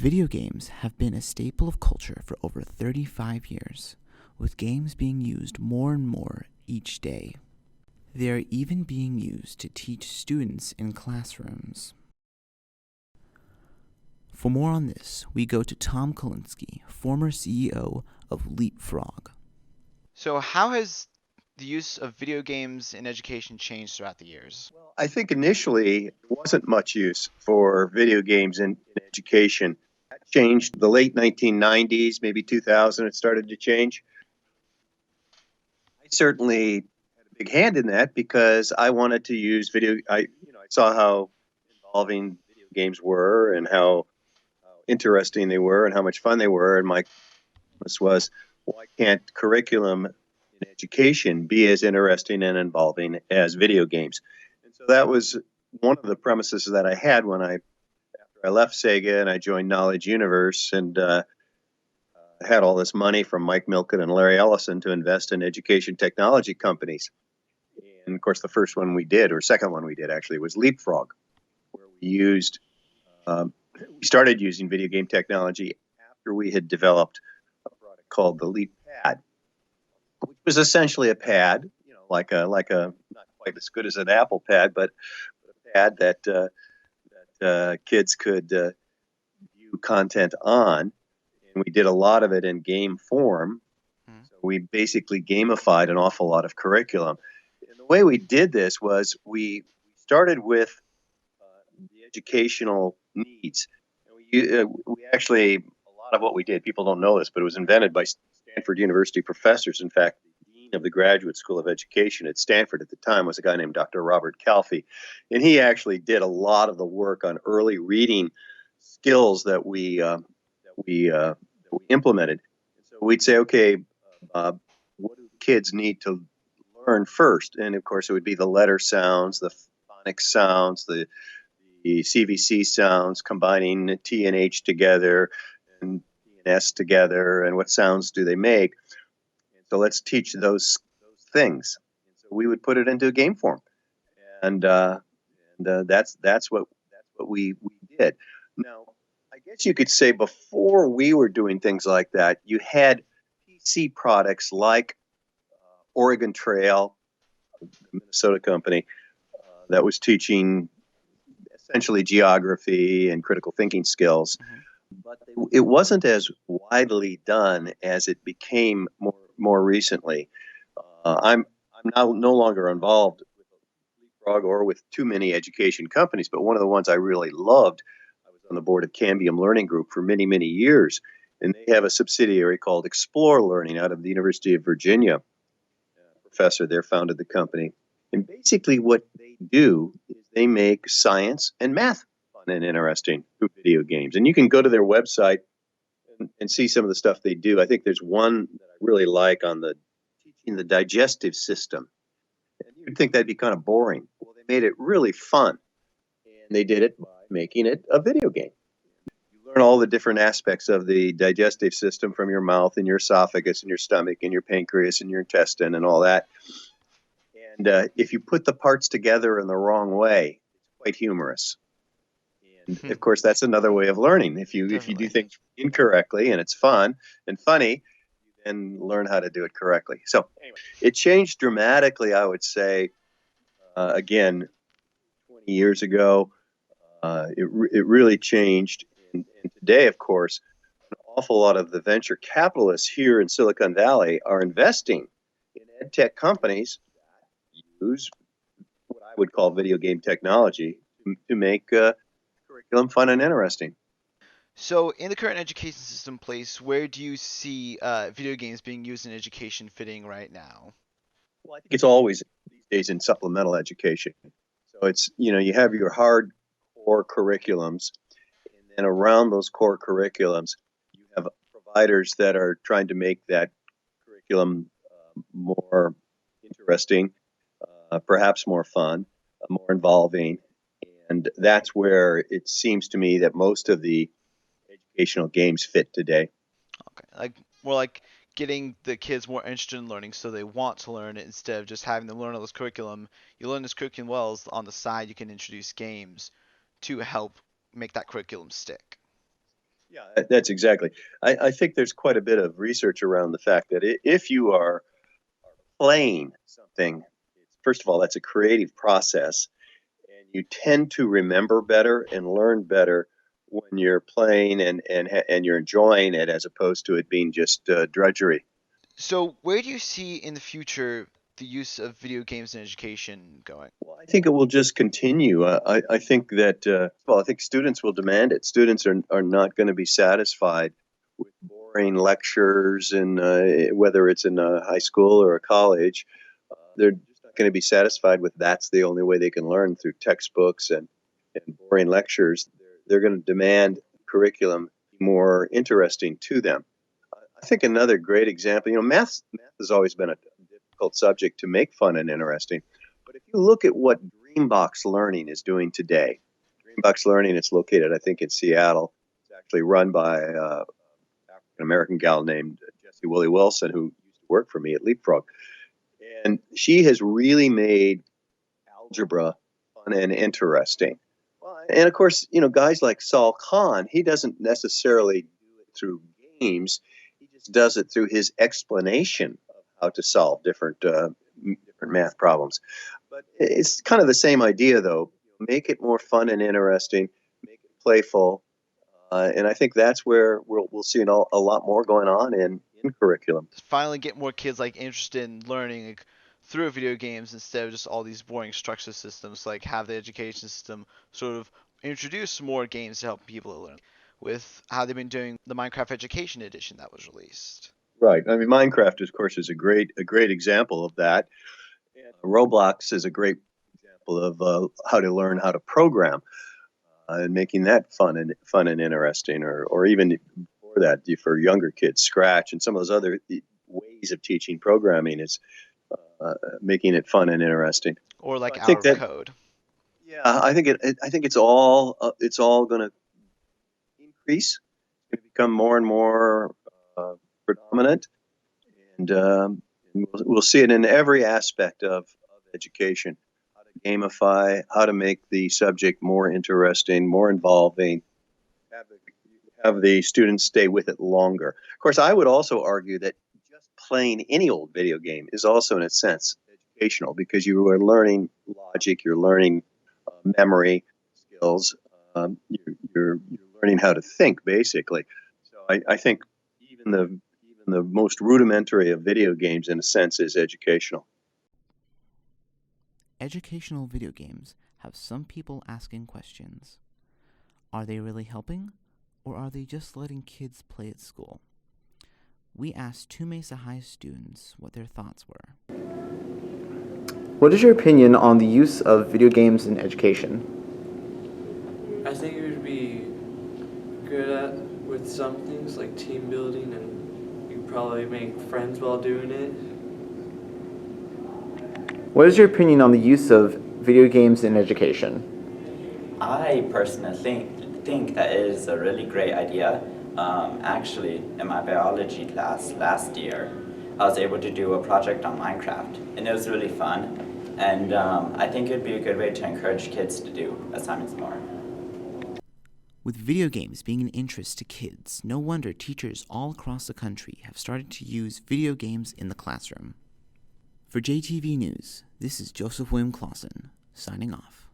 Video games have been a staple of culture for over 35 years, with games being used more and more each day. They are even being used to teach students in classrooms. For more on this, we go to Tom Kalinske, former CEO of Leapfrog. So how has the use of video games in education changed throughout the years? Well, I think initially there wasn't much use for video games in education. That changed the late 1990s, maybe 2000, it started to change. I certainly had a big hand in that because I wanted to use I saw how involving video games were and how interesting they were and how much fun they were. And my premise was, why can't curriculum in education be as interesting and involving as video games? And so that was one of the premises that I had after I left Sega and I joined Knowledge Universe and had all this money from Mike Milken and Larry Ellison to invest in education technology companies. And of course, the first one we did, or second one we did actually, was Leapfrog, where we started using video game technology after we had developed a product called the Leap Pad, which was essentially a pad, like a not quite as good as an Apple Pad, but a pad that kids could view content on. And we did a lot of it in game form. So we basically gamified an awful lot of curriculum. And the way we did this was we started with the educational needs. And we actually, a lot of what we did, people don't know this, but it was invented by Stanford University professors. In fact, the dean of the Graduate School of Education at Stanford at the time was a guy named Dr. Robert Calfee. And he actually did a lot of the work on early reading skills that we implemented. And so we'd say, okay, what do kids need to learn first? And of course, it would be the letter sounds, the phonics sounds, the CVC sounds, combining T and H together and T and S together, and what sounds do they make? And so let's teach those things. And so we would put it into a game form, and that's what we did. Now, I guess you could say before we were doing things like that, you had PC products like Oregon Trail, the Minnesota company, that was teaching essentially geography and critical thinking skills. But it wasn't as widely done as it became more recently. I'm now no longer involved with Leapfrog or with too many education companies, but one of the ones I really loved, I was on the board of Cambium Learning Group for many, many years, and they have a subsidiary called Explore Learning out of the University of Virginia. A professor there founded the company. And basically what they do is they make science and math fun and interesting through video games. And you can go to their website and see some of the stuff they do. I think there's one that I really like on the teaching the digestive system. And you'd think that'd be kind of boring. Well, they made it really fun. And they did it by making it a video game. You learn all the different aspects of the digestive system from your mouth and your esophagus and your stomach and your pancreas and your intestine and all that. And if you put the parts together in the wrong way, it's quite humorous. And of course, that's another way of learning. If you do things incorrectly and it's fun and funny, you then learn how to do it correctly. So anyway, it changed dramatically, I would say, again, 20 years ago. It really changed. And today, of course, an awful lot of the venture capitalists here in Silicon Valley are investing in ed tech companies use what I would call video game technology to make curriculum fun and interesting. So in the current education system place, where do you see video games being used in education fitting right now? Well, I think it's always these days in supplemental education. So it's, you have your hard core curriculums, and then around those core curriculums, you have providers that are trying to make that curriculum more interesting, perhaps more fun, more involving. And that's where it seems to me that most of the educational games fit today. Okay, like more like getting the kids more interested in learning so they want to learn it instead of just having them learn all this curriculum. You learn this curriculum well, on the side you can introduce games to help make that curriculum stick. Yeah, that's exactly. I think there's quite a bit of research around the fact that if you are playing something, first of all, that's a creative process, and you tend to remember better and learn better when you're playing and you're enjoying it as opposed to it being just drudgery. So, where do you see in the future the use of video games in education going? Well, I think it will just continue. I think that, well, I think students will demand it. Students are not going to be satisfied with boring lectures, and whether it's in a high school or a college, they're just not going to be satisfied with that's the only way they can learn through textbooks and boring lectures. They're going to demand curriculum more interesting to them. I think another great example, math has always been a difficult subject to make fun and interesting. But if you look at what Dreambox Learning is doing today, Dreambox Learning, it's located, I think, in Seattle. It's actually run by an African American gal named Jessie Willie Wilson, who used to work for me at Leapfrog. And she has really made algebra fun and interesting. Well, and of course, guys like Saul Khan, he doesn't necessarily do it through games. He just does it through his explanation of how to solve different math problems. But it's kind of the same idea, though. Make it more fun and interesting, make it playful, and I think that's where we'll see a lot more going on in curriculum. Finally, get more kids like interested in learning like, through video games instead of just all these boring structure systems. Like have the education system sort of introduce more games to help people learn. With how they've been doing the Minecraft Education Edition that was released. Right. I mean, Minecraft, of course, is a great example of that. And Roblox is a great example of how to learn how to program and making that fun and interesting, or even before that for younger kids, Scratch and some of those other ways of teaching programming is making it fun and interesting. Or like I think Hour of Code. Yeah, I think it's all going to increase. It's going to become more and more predominant, and we'll see it in every aspect of education. How to gamify, how to make the subject more interesting, more involving, have the students stay with it longer. Of course, I would also argue that just playing any old video game is also, in a sense, educational, because you are learning logic, you're learning memory skills, you're learning how to think, basically. So I think even the most rudimentary of video games, in a sense, is educational. Educational video games have some people asking questions. Are they really helping, or are they just letting kids play at school? We asked two Mesa High students what their thoughts were. What is your opinion on the use of video games in education? I think it would be good at with some things like team building, and you could probably make friends while doing it. What is your opinion on the use of video games in education? I personally think that it is a really great idea. Actually, in my biology class last year, I was able to do a project on Minecraft, and it was really fun. And I think it would be a good way to encourage kids to do assignments more. With video games being an interest to kids, no wonder teachers all across the country have started to use video games in the classroom. For JTV News, this is Joseph William Clausen, signing off.